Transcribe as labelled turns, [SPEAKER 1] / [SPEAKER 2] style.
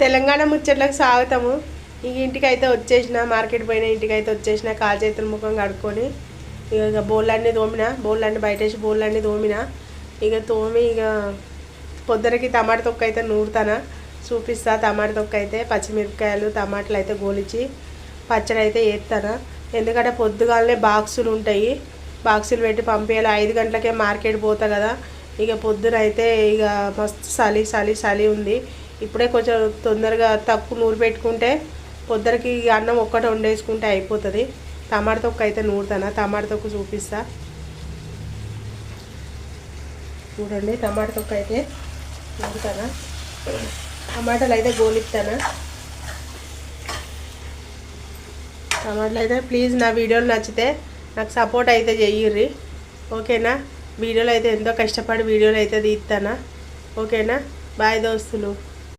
[SPEAKER 1] తెలంగాణ ముచ్చట్లకు స్వాగతము. ఇక ఇంటికైతే వచ్చేసిన, మార్కెట్ పోయిన ఇంటికైతే వచ్చేసిన. కాలు చేతులు ముఖం కడుక్కొని ఇక బోళ్ళన్నీ తోమిన, బోళ్ళన్నీ బయటేసి బోళ్ళన్నీ తోమిన. ఇక తోమి ఇక పొద్దునకి టమాటా తొక్క అయితే నూరుతానా, చూపిస్తా. టమాటా తొక్క అయితే పచ్చిమిరపకాయలు టమాటాలు అయితే గోలిచి పచ్చడి అయితే వేస్తానా. ఎందుకంటే పొద్దుగాలనే బాక్సులు ఉంటాయి, బాక్సులు పెట్టి పంపించాలి. 5 గంటలకే మార్కెట్ పోతా కదా. ఇక పొద్దున అయితే ఇక మస్తు చలి ఉంది. ఇప్పుడే కొంచెం తొందరగా తక్కువ నూరు పెట్టుకుంటే పొద్దునకి అన్నం ఒక్కటి వండేసుకుంటే అయిపోతుంది. టమాటా తొక్క అయితే నూరుతానా, టమాటా తొక్క చూపిస్తా చూడండి. టమాటా తొక్క అయితే నూరుతానా, టమాటాలు అయితే గోలిస్తానా. టమాటాలు అయితే ప్లీజ్ నా వీడియోలు నచ్చితే నాకు సపోర్ట్ అయితే చెయ్యిర్రి, ఓకేనా. వీడియోలు అయితే ఎంతో కష్టపడి వీడియోలు అయితే తీస్తానా, ఓకేనా. బాయ్ దోస్తులు.